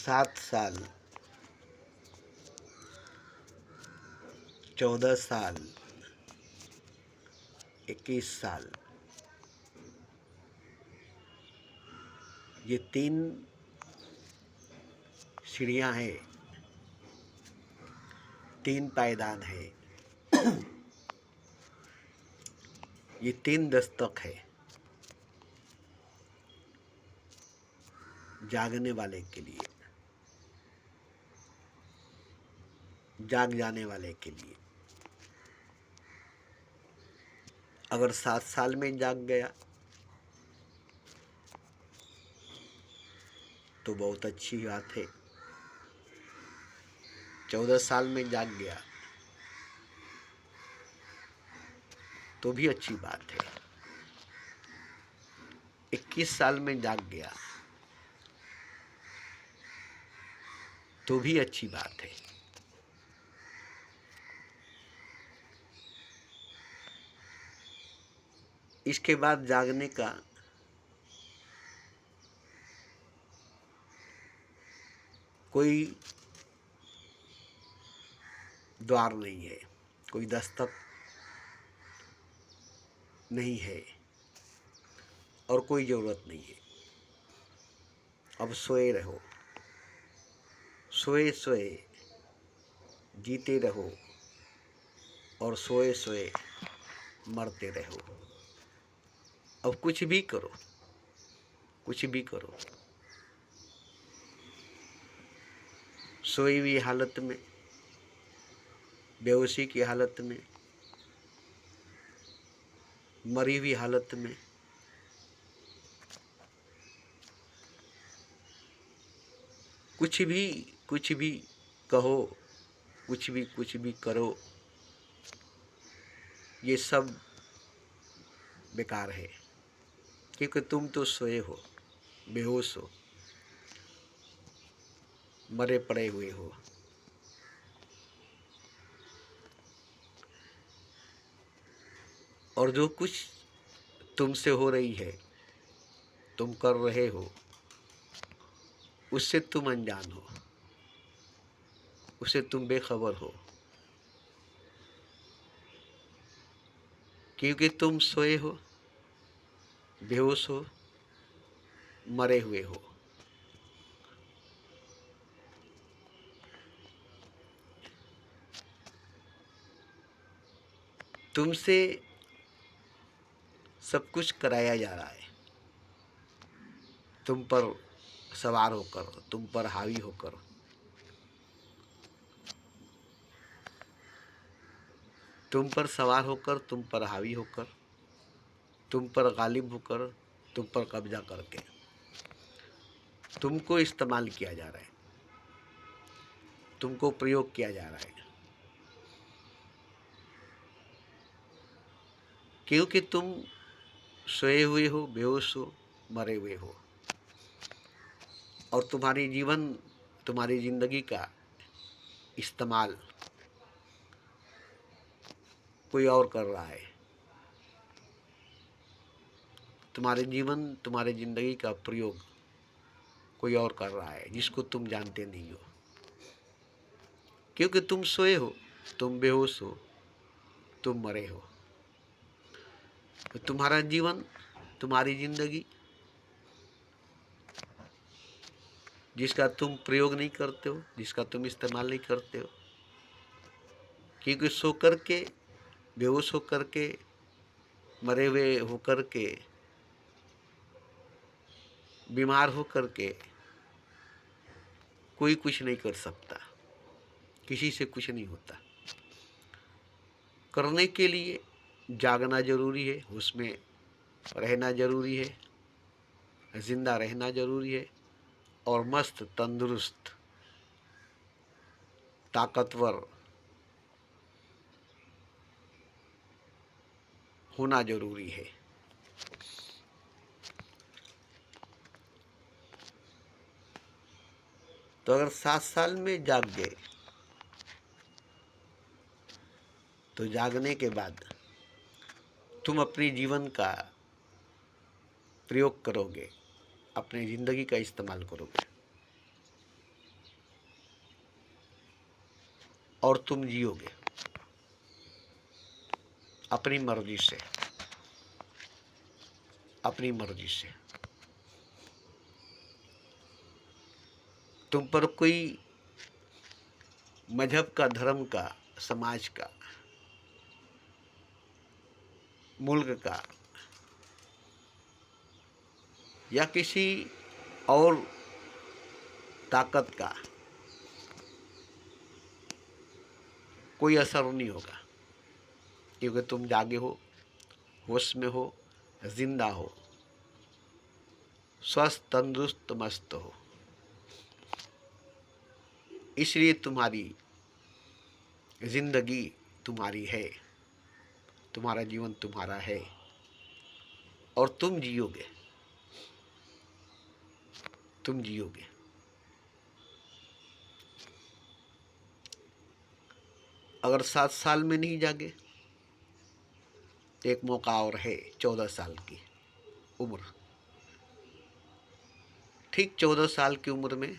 7 साल, 14 साल, 21 साल, ये 3 सीढ़ियां हैं, 3 पायदान है, ये 3 दस्तक है जागने वाले के लिए, जाग जाने वाले के लिए। अगर 7 साल में जाग गया तो बहुत अच्छी बात है, 14 साल में जाग गया तो भी अच्छी बात है, 21 साल में जाग गया तो भी अच्छी बात है। इसके बाद जागने का कोई द्वार नहीं है, कोई दस्तक नहीं है और कोई ज़रूरत नहीं है। अब सोए रहो, सोए सोए जीते रहो और सोए सोए मरते रहो। अब कुछ भी करो, कुछ भी करो, सोई हुई हालत में, बेहोशी की हालत में, मरी हुई हालत में, कुछ भी कहो, कुछ भी करो, ये सब बेकार है, क्योंकि तुम तो सोए हो, बेहोश हो, मरे पड़े हुए हो। और जो कुछ तुमसे हो रही है, तुम कर रहे हो, उससे तुम अनजान हो, उससे तुम बेखबर हो, क्योंकि तुम सोए हो, बेहोश हो, मरे हुए हो। तुमसे सब कुछ कराया जा रहा है, तुम पर सवार होकर, तुम पर हावी होकर। तुम पर सवार होकर, तुम पर हावी होकर, तुम पर गालिब होकर, तुम पर कब्जा करके तुमको इस्तेमाल किया जा रहा है, तुमको प्रयोग किया जा रहा है, क्योंकि तुम सोए हुए हो, बेहोश हो, मरे हुए हो और तुम्हारी जिंदगी का इस्तेमाल कोई और कर रहा है। तुम्हारे जिंदगी का प्रयोग कोई और कर रहा है, जिसको तुम जानते नहीं हो, क्योंकि तुम सोए हो, तुम बेहोश हो, तुम मरे हो। तो तुम्हारा जीवन, तुम्हारी जिंदगी, जिसका तुम प्रयोग नहीं करते हो, जिसका तुम इस्तेमाल नहीं करते हो, क्योंकि सो कर के, बेहोश होकर के, मरे हुए होकर के, बीमार होकर के कोई कुछ नहीं कर सकता, किसी से कुछ नहीं होता। करने के लिए जागना जरूरी है, उसमें रहना जरूरी है, जिंदा रहना जरूरी है और मस्त, तंदुरुस्त, ताकतवर होना जरूरी है। तो अगर 7 साल में जाग गए तो जागने के बाद तुम अपने जीवन का प्रयोग करोगे, अपनी जिंदगी का इस्तेमाल करोगे। और तुम जियोगे अपनी मर्जी से, अपनी मर्जी से। तुम पर कोई मजहब का, धर्म का, समाज का, मुल्क का या किसी और ताकत का कोई असर नहीं होगा, क्योंकि तुम जागे हो, होश में हो, जिंदा हो, स्वस्थ तंदुरुस्त मस्त हो। इसलिए तुम्हारी जिंदगी तुम्हारी है, तुम्हारा जीवन तुम्हारा है और तुम जियोगे, तुम जियोगे। अगर 7 साल में नहीं जागे, एक मौका और है, 14 साल की उम्र। ठीक 14 साल की उम्र में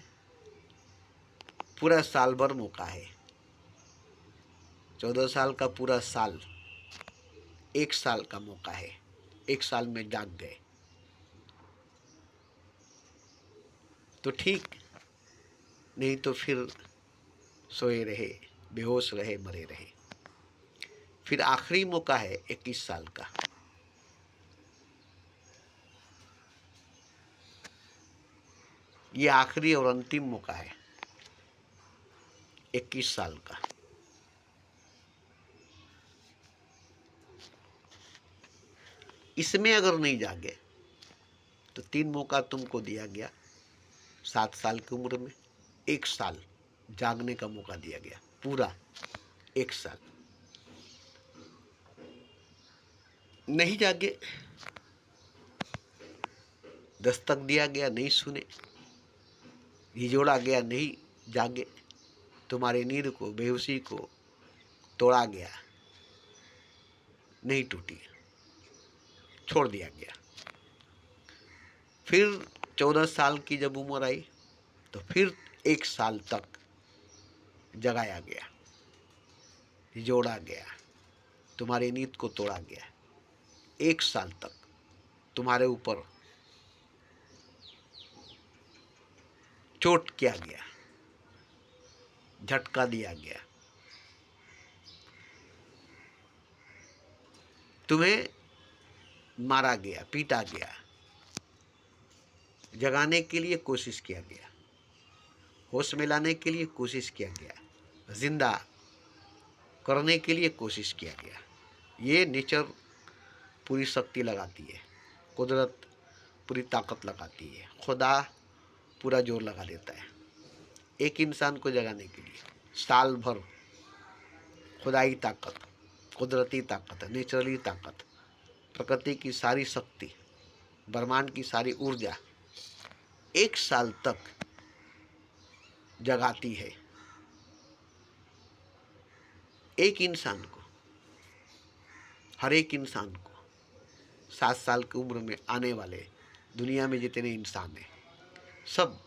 पूरा साल भर मौका है। 14 साल का पूरा साल 1 साल का मौका है। 1 साल में जाग गए तो ठीक, नहीं तो फिर सोए रहे, बेहोश रहे, मरे रहे। फिर आखिरी मौका है 21 साल का। ये आखिरी और अंतिम मौका है 21 साल का। इसमें अगर नहीं जागे तो 3 मौका तुमको दिया गया। 7 साल की उम्र में 1 साल जागने का मौका दिया गया, पूरा 1 साल। नहीं जागे, दस्तक दिया गया, नहीं सुने, झिझोड़ा गया, नहीं जागे, तुम्हारी नींद को, बेहोशी को तोड़ा गया, नहीं टूटी, छोड़ दिया गया। फिर 14 साल की जब उम्र आई तो फिर 1 साल तक जगाया गया, जोड़ा गया, तुम्हारी नींद को तोड़ा गया। 1 साल तक तुम्हारे ऊपर चोट किया गया, झटका दिया गया, तुम्हें मारा गया, पीटा गया, जगाने के लिए कोशिश किया गया, होश में लाने के लिए कोशिश किया गया, जिंदा करने के लिए कोशिश किया गया। ये नेचर पूरी शक्ति लगाती है, कुदरत पूरी ताकत लगाती है, खुदा पूरा जोर लगा देता है एक इंसान को जगाने के लिए। साल भर खुदाई ताकत, कुदरती ताकत, नेचुरली ताकत, प्रकृति की सारी शक्ति, ब्रह्मांड की सारी ऊर्जा 1 साल तक जगाती है एक इंसान को, हर एक इंसान को। 7 साल की उम्र में आने वाले दुनिया में जितने इंसान हैं, सब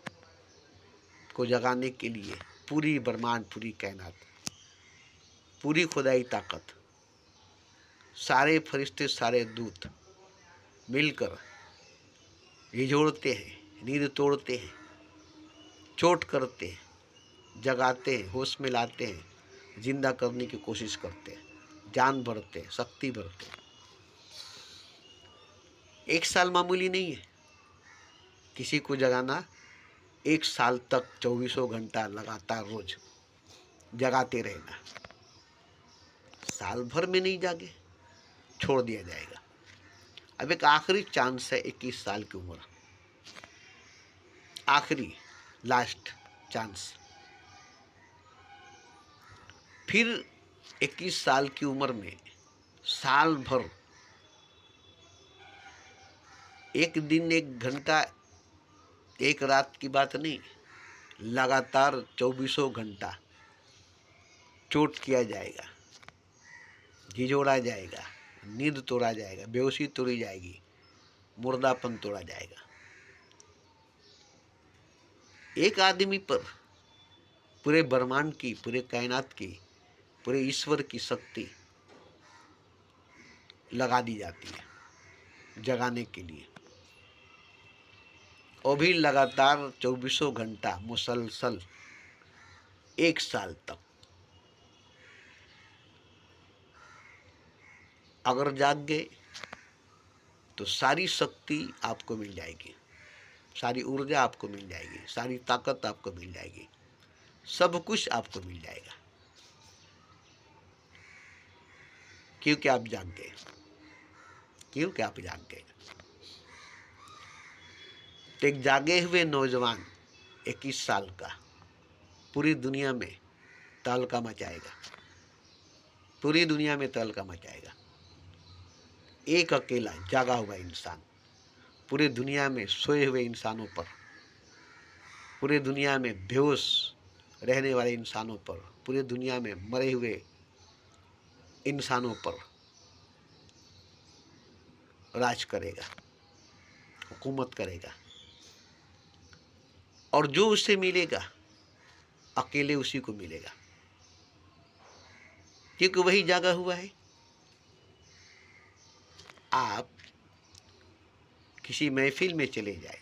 को जगाने के लिए पूरी ब्रह्मांड, पूरी कायनात, पूरी खुदाई ताकत, सारे फरिश्ते, सारे दूत मिलकर हिजोड़ते हैं, नींद तोड़ते हैं, चोट करते हैं, जगाते हैं, होश में लाते हैं, जिंदा करने की कोशिश करते हैं, जान भरते हैं, शक्ति भरते हैं। 1 साल मामूली नहीं है। किसी को जगाना 1 साल तक 24 घंटा लगातार रोज जगाते रहना। साल भर में नहीं जागे, छोड़ दिया जाएगा। अब एक आखिरी चांस है 21 साल की उम्र, आखिरी लास्ट चांस। फिर 21 साल की उम्र में साल भर, एक दिन, एक घंटा, एक रात की बात नहीं, लगातार 24 घंटा चोट किया जाएगा, झिझोड़ा जाएगा, नींद तोड़ा जाएगा, बेहोशी तोड़ी जाएगी, मुर्दापन तोड़ा जाएगा। एक आदमी पर पूरे ब्रह्मांड की, पूरे कायनात की पूरे ईश्वर की शक्ति लगा दी जाती है जगाने के लिए, और भी लगातार 24 घंटा मुसलसल 1 साल तक। अगर जाग गए तो सारी शक्ति आपको मिल जाएगी, सारी ऊर्जा आपको मिल जाएगी, सारी ताकत आपको मिल जाएगी, सब कुछ आपको मिल जाएगा, क्योंकि आप जाग गए, क्योंकि आप जाग गए। तो एक जागे हुए नौजवान 21 साल का पूरी दुनिया में तहलका मचाएगा, पूरी दुनिया में तहलका मचाएगा। एक अकेला जागा हुआ इंसान पूरी दुनिया में सोए हुए इंसानों पर, पूरी दुनिया में बेहोश रहने वाले इंसानों पर, पूरी दुनिया में मरे हुए इंसानों पर राज करेगा, हुकूमत करेगा। और जो उससे मिलेगा अकेले उसी को मिलेगा, क्योंकि वही जागा हुआ है। आप किसी महफिल में चले जाए,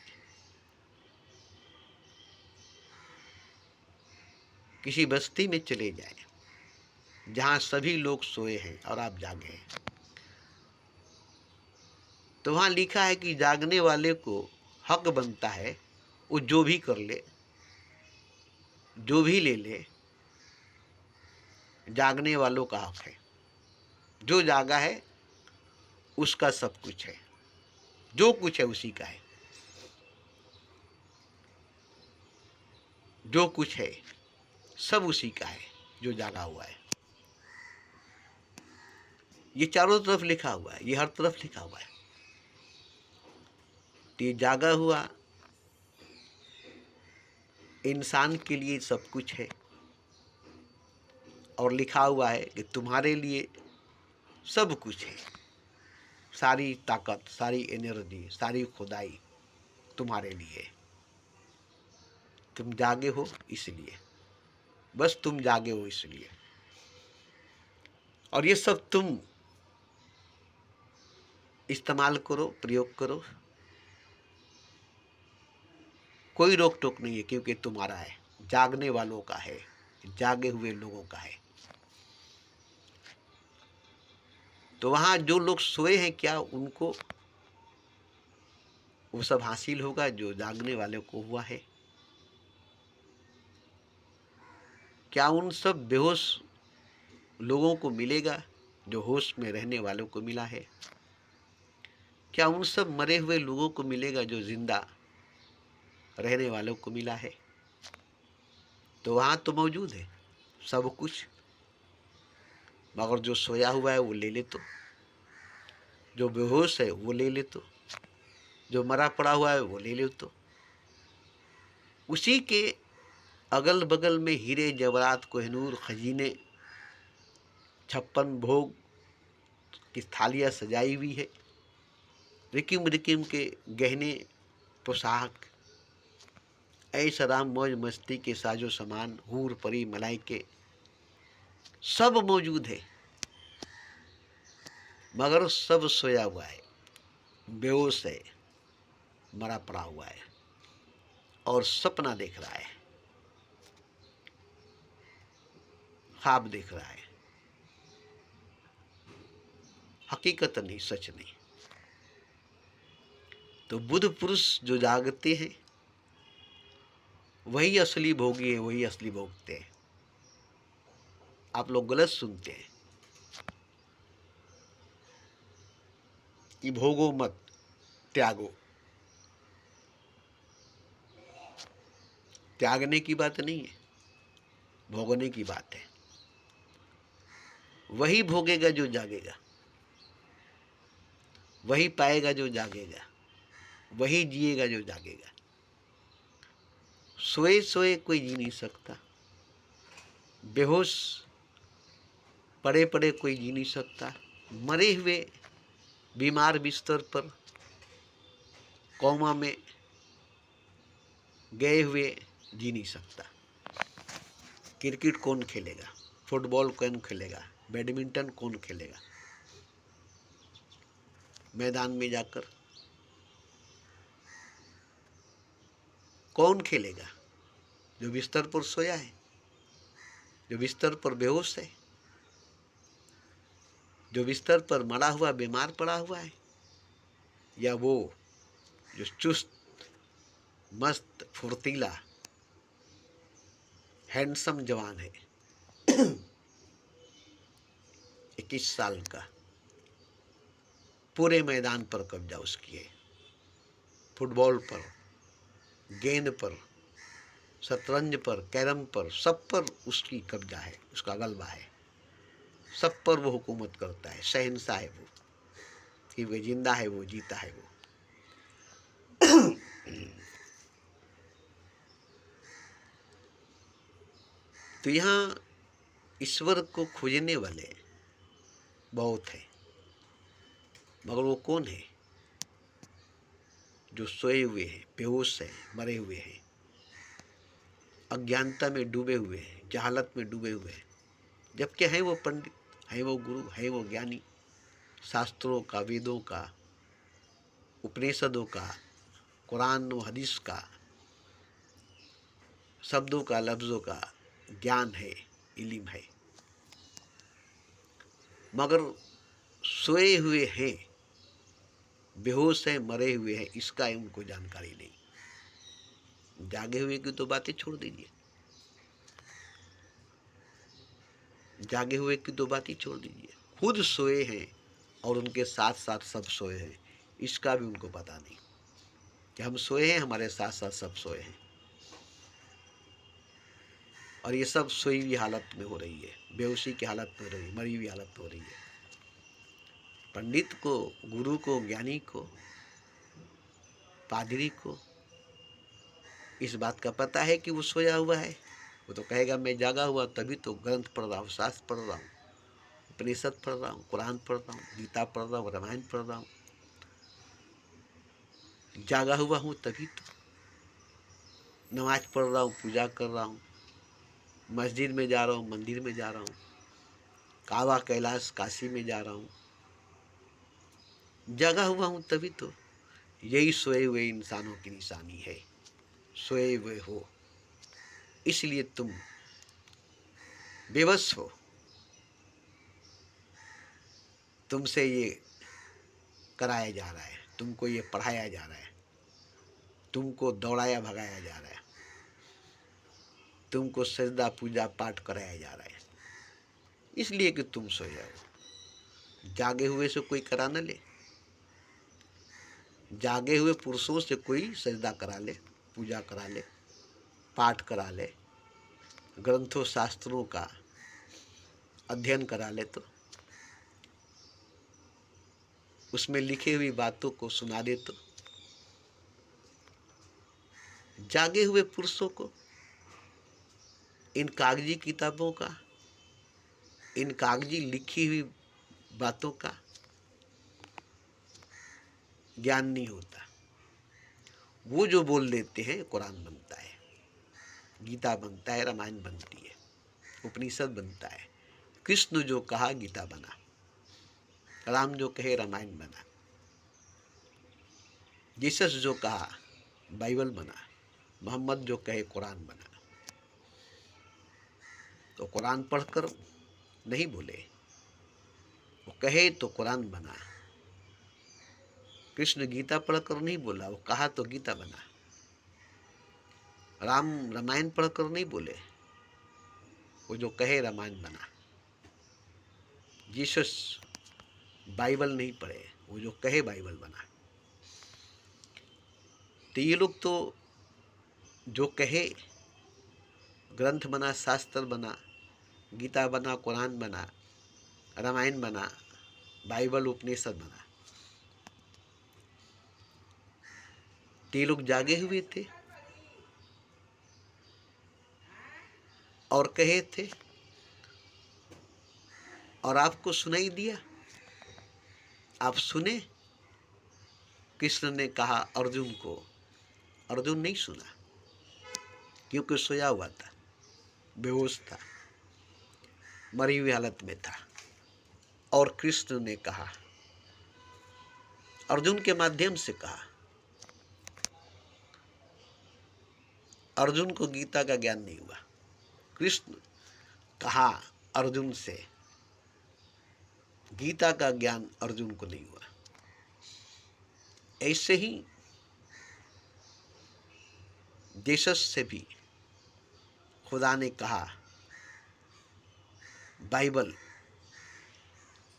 किसी बस्ती में चले जाए जहां सभी लोग सोए हैं और आप जागे हैं, तो वहां लिखा है कि जागने वाले को हक बनता है वो जो भी कर ले, जो भी ले ले, जागने वालों का हक है। जो जागा है उसका सब कुछ है, जो कुछ है उसी का है, जो कुछ है सब उसी का है जो जागा हुआ है। ये चारों तरफ लिखा हुआ है, ये हर तरफ लिखा हुआ है। तो ये जागा हुआ इंसान के लिए सब कुछ है, और लिखा हुआ है कि तुम्हारे लिए सब कुछ है, सारी ताकत, सारी एनर्जी, सारी खुदाई तुम्हारे लिए। तुम जागे हो इसलिए, बस तुम जागे हो इसलिए, और ये सब तुम इस्तेमाल करो, प्रयोग करो, कोई रोक टोक नहीं है, क्योंकि तुम्हारा है, जागने वालों का है, जागे हुए लोगों का है। तो वहां जो लोग सोए हैं, क्या उनको वो सब हासिल होगा जो जागने वाले को हुआ है? क्या उन सब बेहोश लोगों को मिलेगा जो होश में रहने वालों को मिला है? क्या उन सब मरे हुए लोगों को मिलेगा जो जिंदा रहने वालों को मिला है? तो वहां तो मौजूद है सब कुछ, मगर जो सोया हुआ है वो ले ले, तो जो बेहोश है वो ले ले, तो जो मरा पड़ा हुआ है वो ले ले, तो उसी के अगल बगल में हीरे जवाहरात कोहिनूर खजीने 56 भोग की थालियां सजाई हुई है, रिकिम रिकिम के गहने पोशाक, ऐसा राम मौज मस्ती के साजो सामान, हूर परी मलाइके सब मौजूद है, मगर सब सोया हुआ है, बेहोश है, मरा पड़ा हुआ है और सपना देख रहा है, ख्वाब देख रहा है, हकीकत नहीं, सच नहीं। तो बुद्ध पुरुष जो जागते हैं वही असली भोगी है, वही असली भोगते हैं। आप लोग गलत सुनते हैं कि भोगो मत, त्यागो। त्यागने की बात नहीं है, भोगने की बात है। वही भोगेगा जो जागेगा, वही पाएगा जो जागेगा, वही जिएगा जो जागेगा। सोए सोए कोई जी नहीं सकता, बेहोश पड़े पड़े कोई जी नहीं सकता, मरे हुए बीमार बिस्तर पर कोमा में गए हुए जी नहीं सकता। क्रिकेट कौन खेलेगा? फुटबॉल कौन खेलेगा, बैडमिंटन कौन खेलेगा मैदान में जाकर, कौन खेलेगा? जो बिस्तर पर सोया है, जो बिस्तर पर बेहोश है, जो बिस्तर पर मरा हुआ बीमार पड़ा हुआ है, या वो जो चुस्त मस्त फुर्तीला हैंडसम जवान है 21 साल का, पूरे मैदान पर कब्जा उसकी है, फुटबॉल पर, गेंद पर, शतरंज पर, कैरम पर, सब पर उसकी कब्जा है, उसका गलबा है, सब पर वो हुकूमत करता है, शहंशाह है वो, कि वो जिंदा है, वो जीता है वो। तो यहाँ ईश्वर को खोजने वाले बहुत है, मगर वो कौन है? जो सोए हुए हैं, बेहोश है, मरे हुए हैं, अज्ञानता में डूबे हुए हैं, जहालत में डूबे हुए हैं, जबकि है वो पंडित, है वो गुरु, है वो ज्ञानी, शास्त्रों का, वेदों का, उपनिषदों का, कुरान व हदीस का, शब्दों का, लफ्ज़ों का ज्ञान है, इल्म है, मगर सोए हुए हैं, बेहोश हैं, मरे हुए हैं, इसका उनको जानकारी नहीं। जागे हुए की तो बातें छोड़ दीजिए, जागे हुए की तो बातें छोड़ दीजिए, खुद सोए हैं और उनके साथ साथ सब सोए हैं, इसका भी उनको पता नहीं कि हम सोए हैं, हमारे साथ साथ सब सोए हैं, और ये सब सोई हुई हालत में हो रही है, बेहोशी की हालत में हो रही है, मरी हुई हालत में हो रही है। पंडित को, गुरु को, ज्ञानी को, पादरी को इस बात का पता है कि वो सोया हुआ है, वो तो कहेगा मैं जागा हुआ तभी तो ग्रंथ पढ़ रहा हूँ, शास्त्र पढ़ रहा हूँ, उपनिषद पढ़ रहा हूँ, कुरान पढ़ रहा हूँ, गीता पढ़ रहा हूँ, रामायण पढ़ रहा हूँ, जागा हुआ हूँ तभी तो नमाज पढ़ रहा हूँ, पूजा कर रहा हूँ, मस्जिद में जा रहा हूँ, मंदिर में जा रहा हूँ, काबा, कैलाश, काशी में जा रहा हूँ, जागा हुआ हूँ तभी तो। यही सोए हुए इंसानों की निशानी है, सोए हुए हो, इसलिए तुम बेबस हो, तुमसे ये कराया जा रहा है, तुमको ये पढ़ाया जा रहा है, तुमको दौड़ाया भगाया जा रहा है, तुमको सजदा पूजा पाठ कराया जा रहा है, इसलिए कि तुम सोए हो। जागे हुए से कोई करा न ले, जागे हुए पुरुषों से कोई सजदा करा ले, पूजा करा ले, पाठ करा ले, ग्रंथों शास्त्रों का अध्ययन करा ले, तो उसमें लिखी हुई बातों को सुना दे, तो जागे हुए पुरुषों को इन कागजी किताबों का, इन कागजी लिखी हुई बातों का ज्ञान नहीं होता। वो जो बोल देते हैं, कुरान बनता है, गीता बनता है, रामायण बनती है, उपनिषद बनता है, कृष्ण जो कहा गीता बना, राम जो कहे रामायण बना, जीसस जो कहा बाइबल बना, मोहम्मद जो कहे कुरान बना। तो कुरान पढ़कर नहीं बोले, वो कहे तो कुरान बना। कृष्ण गीता पढ़कर नहीं बोला, वो कहा तो गीता बना। राम रामायण पढ़कर नहीं बोले, वो जो कहे रामायण बना। जीसस बाइबल नहीं पढ़े, वो जो कहे बाइबल बना। तो ये लोग तो जो कहे ग्रंथ बना, शास्त्र बना, गीता बना, कुरान बना, रामायण बना, बाइबल उपनिषद बना, तो ये लोग जागे हुए थे और कहे थे, और आपको सुनाई दिया, आप सुने। कृष्ण ने कहा अर्जुन को, अर्जुन नहीं सुना क्योंकि सोया हुआ था, बेहोश था। मरी हुई हालत में था। और कृष्ण ने कहा, अर्जुन के माध्यम से कहा। अर्जुन को गीता का ज्ञान नहीं हुआ, कृष्ण कहा अर्जुन से, गीता का ज्ञान अर्जुन को नहीं हुआ। ऐसे ही जीसस से भी खुदा ने कहा बाइबल,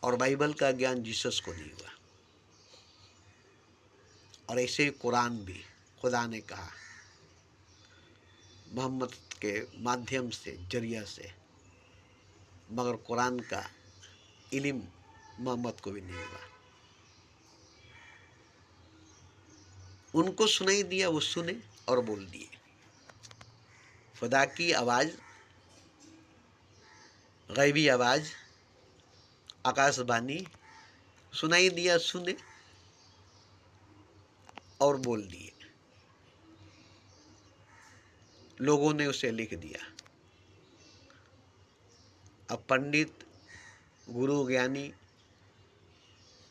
और बाइबल का ज्ञान जीसस को नहीं हुआ। और ऐसे ही कुरान भी खुदा ने कहा मोहम्मद के माध्यम से, जरिया से, मगर कुरान का इल्म मोहम्मद को भी नहीं हुआ। उनको सुनाई दिया, वो सुने और बोल दिए। खुदा की आवाज़, गैबी आवाज़, आकाशवाणी सुनाई दिया, सुने और बोल दिए। लोगों ने उसे लिख दिया। अब पंडित, गुरु, ज्ञानी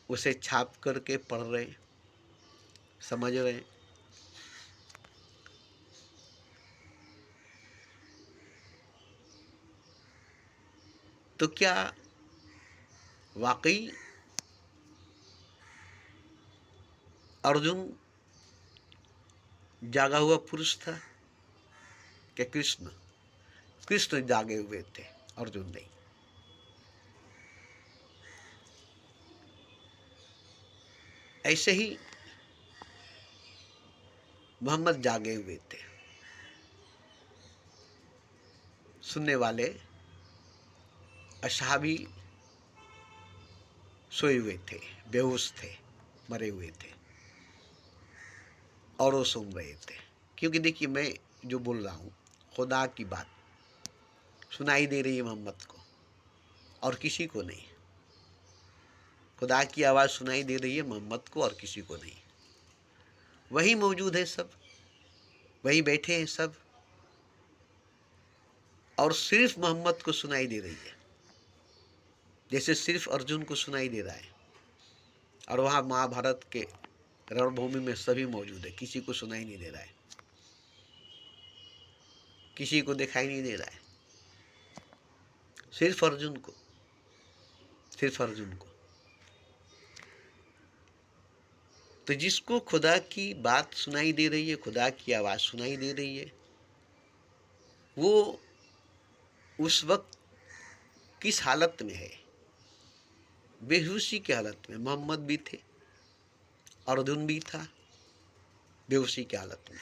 उसे छाप करके पढ़ रहे, समझ रहे। तो क्या वाकई अर्जुन जागा हुआ पुरुष था? कि कृष्ण जागे हुए थे, अर्जुन नहीं। ऐसे ही मोहम्मद जागे हुए थे, सुनने वाले असहाबी सोए हुए थे, बेहोश थे, मरे हुए थे, और वो सुन रहे थे। क्योंकि देखिए, मैं जो बोल रहा हूँ, खुदा की बात सुनाई दे रही है मोहम्मद को और किसी को नहीं। खुदा की आवाज़ सुनाई दे रही है मोहम्मद को और किसी को नहीं। वही मौजूद है सब, वही बैठे हैं सब, और सिर्फ मोहम्मद को सुनाई दे रही है, जैसे सिर्फ अर्जुन को सुनाई दे रहा है। और वहाँ महाभारत के रणभूमि में सभी मौजूद है, किसी को सुनाई नहीं दे रहा है, किसी को दिखाई नहीं दे रहा है, सिर्फ अर्जुन को, सिर्फ अर्जुन को। तो जिसको खुदा की बात सुनाई दे रही है, खुदा की आवाज़ सुनाई दे रही है, वो उस वक्त किस हालत में है? बेहोशी की हालत में। मोहम्मद भी थे, अर्जुन भी था, बेहोशी की हालत में।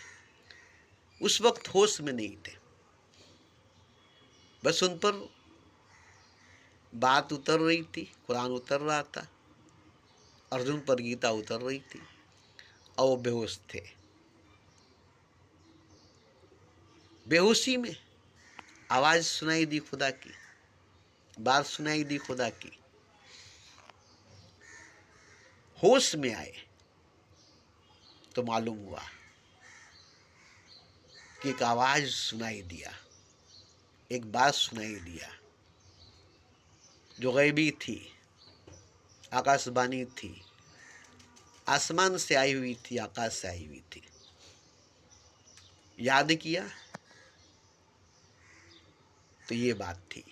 उस वक्त होश में नहीं थे, बस उन पर बात उतर रही थी, कुरान उतर रहा था, अर्जुन पर गीता उतर रही थी, और वो बेहोश थे। बेहोशी में आवाज़ सुनाई दी खुदा की, बात सुनाई दी खुदा की। होश में आए तो मालूम हुआ कि एक आवाज़ सुनाई दिया, एक बात सुनाई दिया जो गैबी थी, आकाशवाणी थी, आसमान से आई हुई थी, आकाश से आई हुई थी। याद किया तो ये बात थी।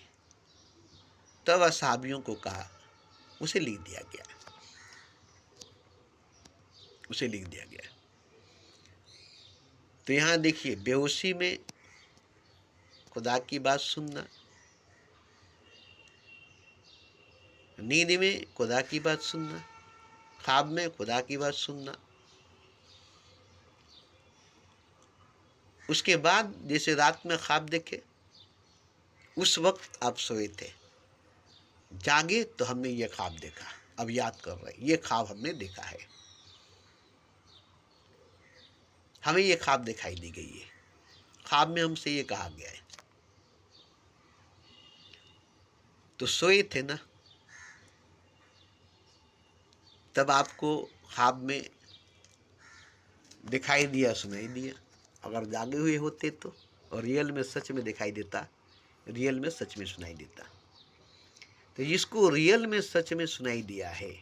तब असहाबियों को कहा, उसे लिख दिया गया, उसे लिख दिया गया। तो यहाँ देखिए, बेहोशी में खुदा की बात सुनना, नींद में खुदा की बात सुनना, ख्वाब में खुदा की बात सुनना। उसके बाद जैसे रात में ख्वाब देखे, उस वक्त आप सोए थे, जागे तो हमने ये ख्वाब देखा, अब याद कर रहे, ये ख्वाब हमने देखा है, हमें ये ख्वाब दिखाई दी गई है, ख्वाब में हमसे ये कहा गया है। तो सोए थे ना, तब आपको ख्वाब में दिखाई दिया, सुनाई दिया। अगर जागे हुए होते तो, और रियल में सच में दिखाई देता, रियल में सच में सुनाई देता। तो जिसको रियल में सच में सुनाई दिया है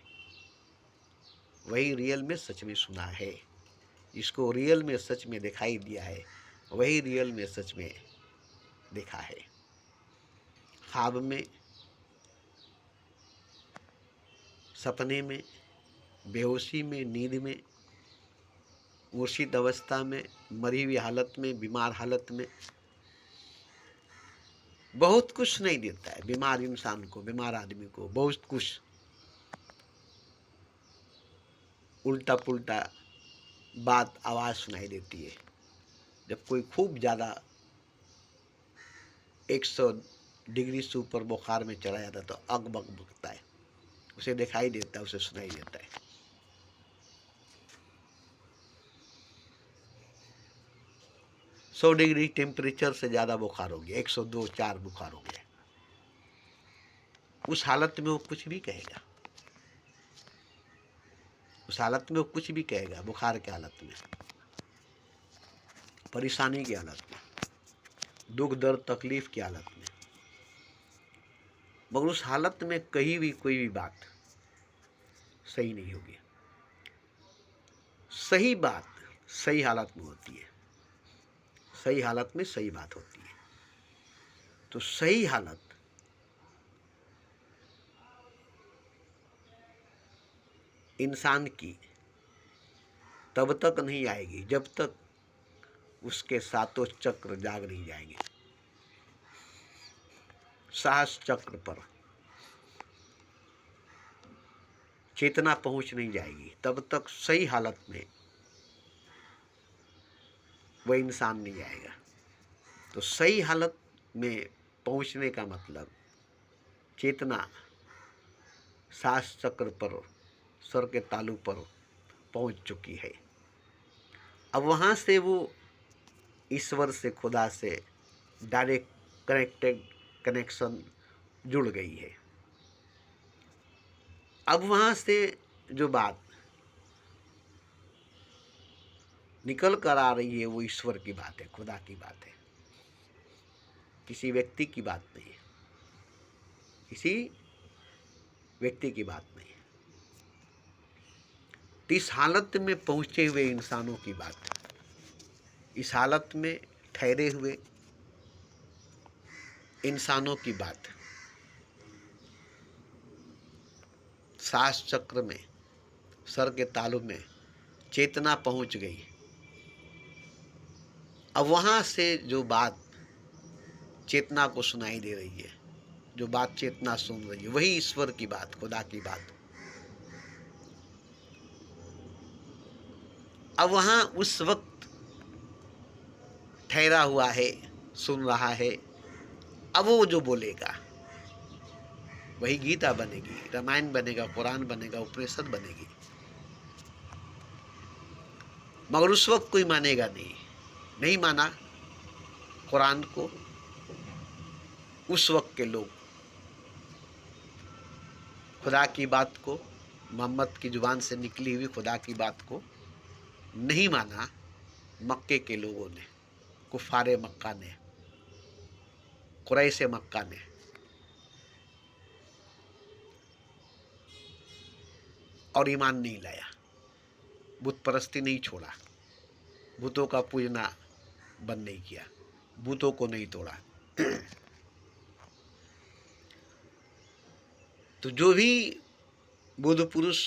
वही रियल में सच में सुना है, जिसको रियल में सच में दिखाई दिया है वही रियल में सच में देखा है। ख्वाब में, सपने में, बेहोशी में, नींद में, मूर्छित अवस्था में, मरी हुई हालत में, बीमार हालत में बहुत कुछ सुनाई देता है। बीमार इंसान को, बीमार आदमी को बहुत कुछ उल्टा पुल्टा बात, आवाज़ सुनाई देती है। जब कोई खूब ज़्यादा 100 डिग्री से ऊपर बुखार में चला जाता है तो अग बग बकता है, उसे दिखाई देता है, उसे सुनाई देता है। सौ डिग्री टेम्परेचर से ज़्यादा बुखार हो गया, 102, 4 बुखार हो गया, उस हालत में वो कुछ भी कहेगा, उस हालत में वो कुछ भी कहेगा। बुखार की हालत में, परेशानी की हालत में, दुख दर्द तकलीफ की हालत में, मगर उस हालत में कहीं भी कोई भी बात सही नहीं होगी। सही बात सही हालत में होती है, सही हालत में सही बात होती है। तो सही हालत इंसान की तब तक नहीं आएगी जब तक उसके सातों चक्र जाग नहीं जाएंगे। साहस चक्र पर चेतना पहुंच नहीं जाएगी तब तक सही हालत में वह इंसान नहीं आएगा। तो सही हालत में पहुंचने का मतलब चेतना साहस चक्र पर, सर के तालू पर पहुंच चुकी है। अब वहाँ से वो ईश्वर से, खुदा से डायरेक्ट कनेक्शन जुड़ गई है। अब वहाँ से जो बात निकल कर आ रही है वो ईश्वर की बात है, खुदा की बात है, किसी व्यक्ति की बात नहीं है, किसी व्यक्ति की बात नहीं है। तो इस हालत में पहुंचे हुए इंसानों की बात, इस हालत में ठहरे हुए इंसानों की बात, सांस चक्र में, सर के तालु में चेतना पहुंच गई। अब वहां से जो बात चेतना को सुनाई दे रही है, जो बात चेतना सुन रही है, वही ईश्वर की बात, खुदा की बात। अब वहां उस वक्त ठहरा हुआ है, सुन रहा है। अब वो जो बोलेगा वही गीता बनेगी, रामायण बनेगा, कुरान बनेगा, उपनिषद बनेगी। मगर उस वक्त कोई मानेगा नहीं, नहीं माना कुरान को उस वक्त के लोग, खुदा की बात को, मोहम्मद की जुबान से निकली हुई खुदा की बात को नहीं माना मक्के के लोगों ने, कुफारे मक्का ने, कुरैश मक्का ने। और ईमान नहीं लाया, बुत परस्ती नहीं छोड़ा, बुतों का पूजना बंद नहीं किया, बुतों को नहीं तोड़ा। तो जो भी बुद्ध पुरुष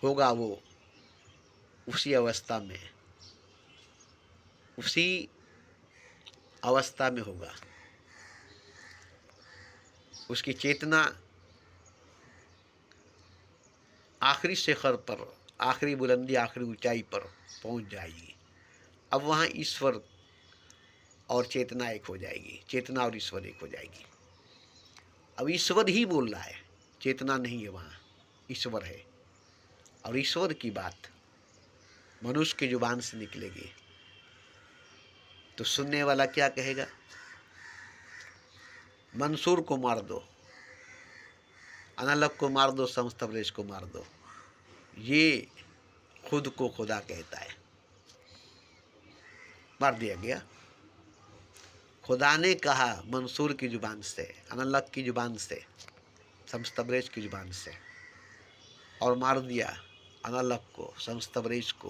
होगा वो उसी अवस्था में, उसी अवस्था में होगा। उसकी चेतना आखिरी शिखर पर, आखिरी बुलंदी, आखिरी ऊंचाई पर पहुंच जाएगी। अब वहाँ ईश्वर और चेतना एक हो जाएगी, चेतना और ईश्वर एक हो जाएगी। अब ईश्वर ही बोल रहा है, चेतना नहीं है, वहाँ ईश्वर है। और ईश्वर की बात मनुष्य की जुबान से निकलेगी तो सुनने वाला क्या कहेगा? मंसूर को मार दो, अनलक को मार दो, समस्तब्रेश को मार दो, ये खुद को खुदा कहता है। मार दिया गया, खुदा ने कहा मंसूर की जुबान से, अनलक की जुबान से, शम्स-तबरेज़ की जुबान से, और मार दिया अनलक को, शम्स-तबरेज़ को,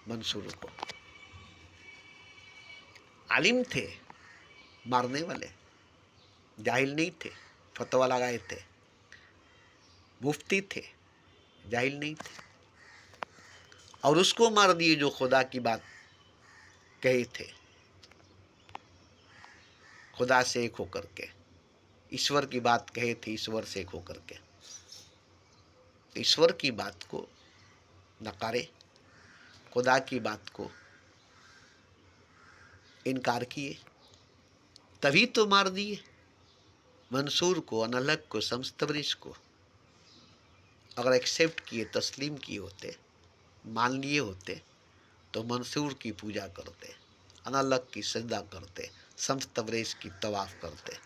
मंसूर को। आलिम थे मारने वाले, जाहिल नहीं थे, फतवा लगाए थे। मुफ्ती थे, जाहिल नहीं थे, और उसको मार दिए जो खुदा की बात कहे थे, खुदा से एक होकर के, ईश्वर की बात कहे थे, ईश्वर से एक होकर के। ईश्वर की बात को नकारे, खुदा की बात को इनकार किए, तभी तो मार दिए मंसूर को, अनलक को, शम्स-तबरेज़ को। अगर एक्सेप्ट किए, तस्लीम किए होते, मान लिए होते, तो मंसूर की पूजा करते, अनलक की सजदा करते, शम्स-तबरेज़ की तवाफ करते,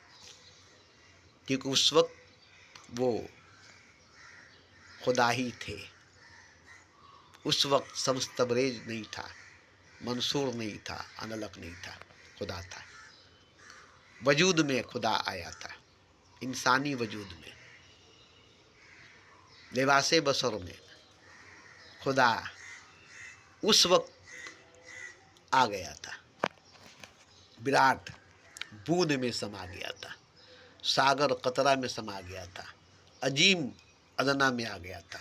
क्योंकि उस वक्त वो खुदा ही थे। उस वक्त शम्स-तबरेज़ नहीं था, मंसूर नहीं था, अनलक नहीं था, खुदा था। वजूद में खुदा आया था, इंसानी वजूद में, लिबासे बसर में खुदा उस वक्त आ गया था। विराट बूंद में समा गया था, सागर कतरा में समा गया था, अजीम अदना में आ गया था।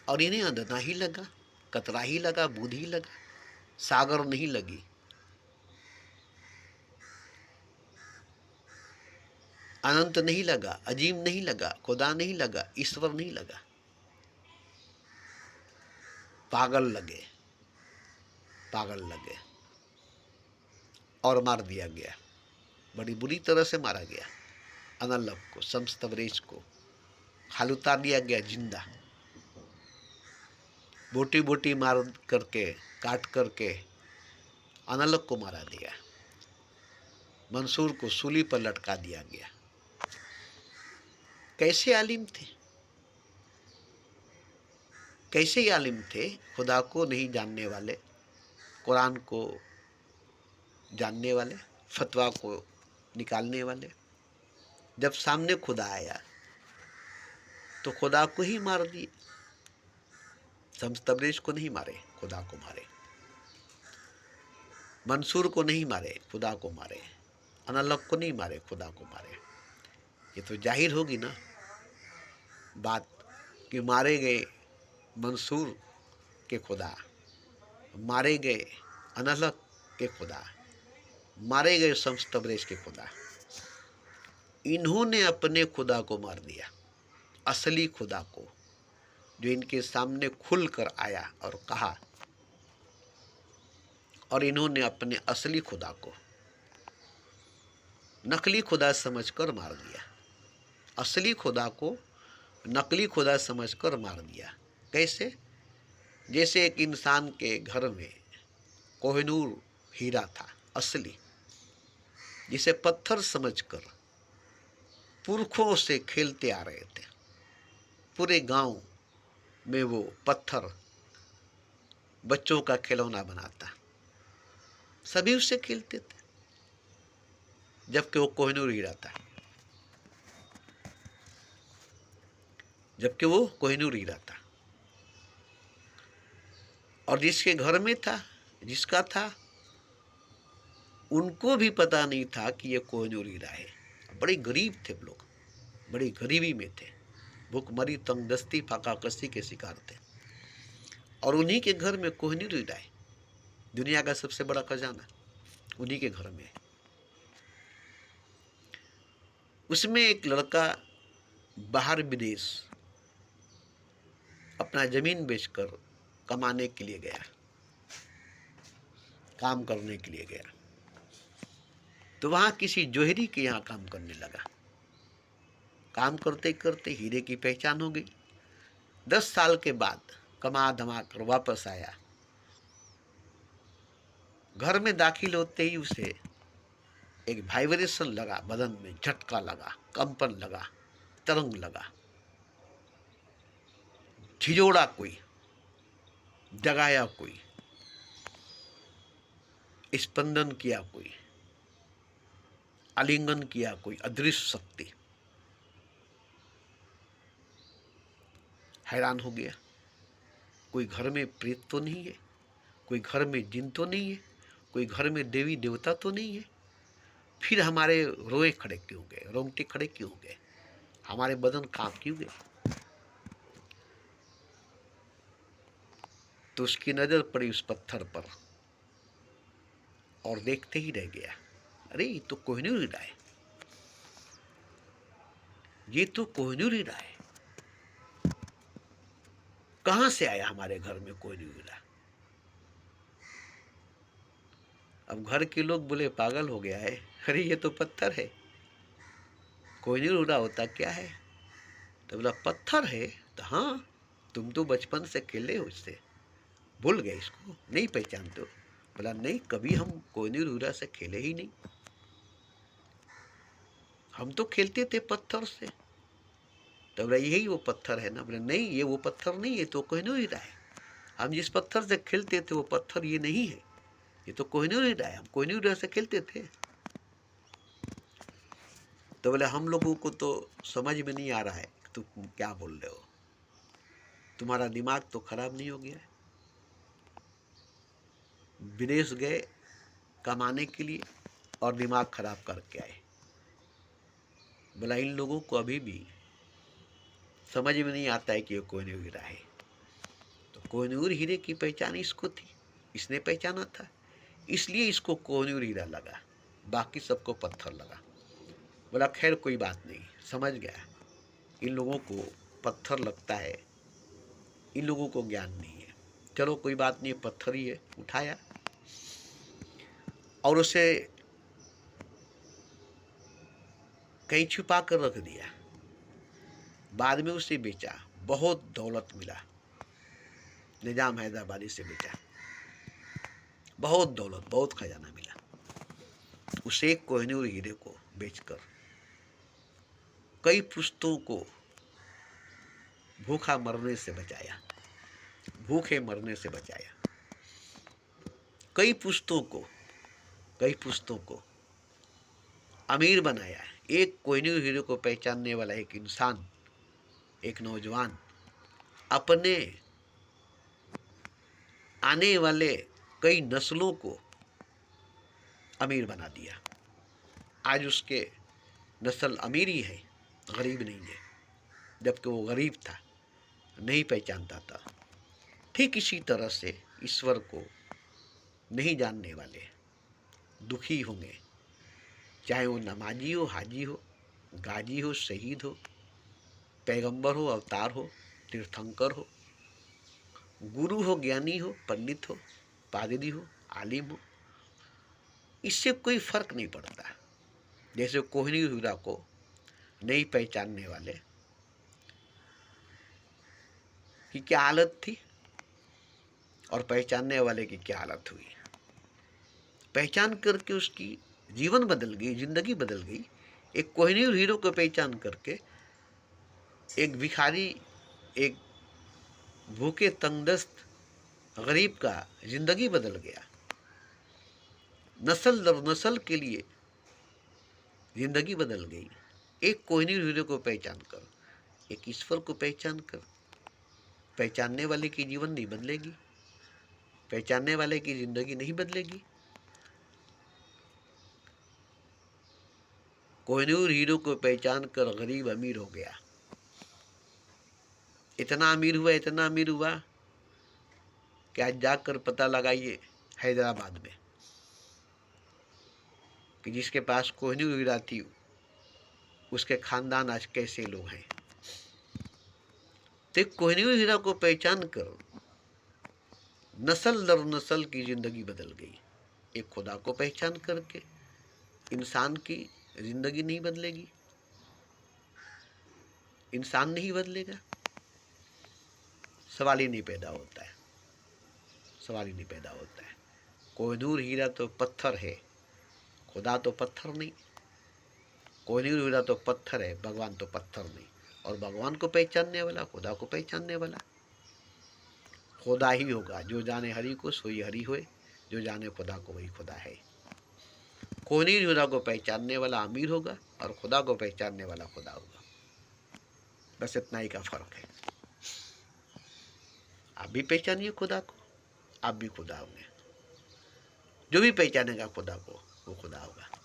और इन्हें अदना ही लगा, कतरा ही लगा, बूंद ही लगा, सागर नहीं लगी, अनंत नहीं लगा, अजीम नहीं लगा, खुदा नहीं लगा, ईश्वर नहीं लगा। पागल लगे, पागल लगे, और मार दिया गया, बड़ी बुरी तरह से मारा गया। अनलक को, शम्स-तबरेज़ को खाल उतार दिया गया जिंदा, बोटी बोटी मार करके, काट करके अनलक को मारा दिया, मंसूर को सूली पर लटका दिया गया। कैसे आलिम थे, कैसे आलिम थे, खुदा को नहीं जानने वाले, कुरान को जानने वाले, फतवा को निकालने वाले। जब सामने खुदा आया तो खुदा को ही मार दिए, शम्स-तबरेज़ को नहीं मारे, खुदा को मारे। मंसूर को नहीं मारे, खुदा को मारे। अनलक को नहीं मारे, खुदा को मारे। ये तो जाहिर होगी ना बात कि मारे गए मंसूर के खुदा, मारे गए अनलक के खुदा, मारे गए शम्स-तबरेज़ के खुदा। इन्होंने अपने खुदा को मार दिया, असली खुदा को, जो इनके सामने खुलकर आया और कहा। और इन्होंने अपने असली खुदा को नकली खुदा समझकर मार दिया, असली खुदा को नकली खुदा समझकर मार दिया। कैसे? जैसे एक इंसान के घर में कोहिनूर हीरा था असली, जिसे पत्थर समझकर पुरखों से खेलते आ रहे थे, पूरे गांव में वो पत्थर बच्चों का खिलौना बनाता, सभी उससे खेलते थे, जबकि वो कोहिनूर हीरा था, जबकि वो कोहिनूर हीरा था। और जिसके घर में था, जिसका था, उनको भी पता नहीं था कि ये कोहिनूर हीरा है। बड़े गरीब थे लोग, बड़ी गरीबी में थे, भूखमरी, तंगदस्ती, फाकाकस्ती के शिकार थे, और उन्हीं के घर में कोहिनूर हीरा है। दुनिया का सबसे बड़ा खजाना उन्हीं के घर में है। उसमें एक लड़का बाहर विदेश अपना जमीन बेचकर कमाने के लिए गया, काम करने के लिए गया, तो वहां किसी जोहरी के यहाँ काम करने लगा। काम करते करते हीरे की पहचान हो गई। 10 साल के बाद कमा धमा कर वापस आया। घर में दाखिल होते ही उसे एक वाइब्रेशन लगा, बदन में झटका लगा, कंपन लगा, तरंग लगा, झिझोड़ा कोई, जगाया कोई, स्पंदन किया कोई। आलिंगन किया कोई अदृश्य शक्ति, हैरान हो गया। कोई घर में प्रेत तो नहीं है, कोई घर में जिन तो नहीं है, कोई घर में देवी देवता तो नहीं है। फिर हमारे रोए खड़े क्यों गए, रोंगटे खड़े क्यों गए, हमारे बदन कांप क्यों गए? तो उसकी नजर पड़ी उस पत्थर पर और देखते ही रह गया, अरे ये तो कोहिनूर हीरा है, ये तो कोहिनूर हीरा है। कहां से आया हमारे घर में कोहिनूर हीरा? अब घर के लोग बोले पागल हो गया है, अरे ये तो पत्थर है, कोहिनूर हीरा होता क्या है? तो बोला पत्थर है, तो हाँ तुम तो बचपन से खेले हो इससे, भूल गए, इसको नहीं पहचानते हो? बोला नहीं, कभी हम कोहिनूर हीरा से खेले ही नहीं, हम तो खेलते थे पत्थर से। तो बोला यही वो पत्थर है ना? बोले नहीं, ये वो पत्थर नहीं है, तो कोहिनूर हीरा है। हम जिस पत्थर से खेलते थे वो पत्थर ये नहीं है, ये तो कोहिनूर हीरा है, हम कोहिनूर हीरा से खेलते थे। तो बोले हम लोगों को तो समझ में नहीं आ रहा है तुम क्या बोल रहे हो, तुम्हारा दिमाग तो खराब नहीं हो गया है? विदेश गए कमाने के लिए और दिमाग खराब करके आए। बोला इन लोगों को अभी भी समझ में नहीं आता है कि ये कोहिनूर हीरा है। तो कोहिनूर हीरे की पहचान इसको थी, इसने पहचाना था, इसलिए इसको कोहिनूर हीरा लगा, बाकी सबको पत्थर लगा। बोला खैर कोई बात नहीं, समझ गया, इन लोगों को पत्थर लगता है, इन लोगों को ज्ञान नहीं है, चलो कोई बात नहीं, पत्थर ही है। उठाया और उसे कहीं छुपा कर रख दिया। बाद में उसे बेचा, बहुत दौलत मिला, निजाम हैदराबादी से बेचा, बहुत दौलत, बहुत खजाना मिला। उसे कोहिनूर हीरे को बेचकर कई पुश्तों को भूखा मरने से बचाया, भूखे मरने से बचाया, कई पुश्तों को अमीर बनाया। एक कोहिनूर हीरे को पहचानने वाला एक इंसान, एक नौजवान अपने आने वाले कई नस्लों को अमीर बना दिया। आज उसके नस्ल अमीर ही है, गरीब नहीं है, जबकि वो गरीब था, नहीं पहचानता था। ठीक इसी तरह से ईश्वर को नहीं जानने वाले दुखी होंगे, चाहे वो नमाजी हो, हाजी हो, गाजी हो, शहीद हो, पैगंबर हो, अवतार हो, तीर्थंकर हो, गुरु हो, ज्ञानी हो, पंडित हो, पादरी हो, आलिम हो, इससे कोई फर्क नहीं पड़ता। जैसे कोहिनूर हीरा को नहीं पहचानने वाले की क्या हालत थी और पहचानने वाले की क्या हालत हुई। पहचान करके उसकी जीवन बदल गई, जिंदगी बदल गई। एक कोहिनूर हीरो को पहचान करके एक भिखारी, एक भूखे तंगदस्त गरीब का जिंदगी बदल गया। नस्ल दर नस्ल के लिए जिंदगी बदल गई। एक कोहिनूर हीरो को पहचान कर, एक ईश्वर को पहचान कर, पहचानने वाले की जीवन नहीं बदलेगी, पहचानने वाले की जिंदगी नहीं बदलेगी। कोहिनूर हीरो को पहचान कर गरीब अमीर हो गया, इतना अमीर हुआ, इतना अमीर हुआ कि आज जाकर पता लगाइए हैदराबाद में कि जिसके पास कोहिनूर हीरा थी उसके खानदान आज कैसे लोग हैं। तो कोहिनूर हीरा को पहचान कर नस्ल दर नस्ल की जिंदगी बदल गई। एक खुदा को पहचान करके इंसान की जिंदगी नहीं बदलेगी, इंसान नहीं बदलेगा, सवाल ही नहीं पैदा होता है, सवाल ही नहीं पैदा होता है। कोहिनूर हीरा तो पत्थर है, खुदा तो पत्थर नहीं। कोहिनूर हीरा तो पत्थर है, भगवान तो पत्थर नहीं। और भगवान को पहचानने वाला, खुदा को पहचानने वाला खुदा ही होगा। जो जाने हरि को सोई हरि होए, जो जाने खुदा को वही खुदा है। कोई नहीं खुदा को पहचानने वाला अमीर होगा और खुदा को पहचानने वाला खुदा होगा। बस इतना ही का फर्क है। आप भी पहचानिए खुदा को, आप भी खुदा होंगे। जो भी पहचानेगा खुदा को वो खुदा होगा।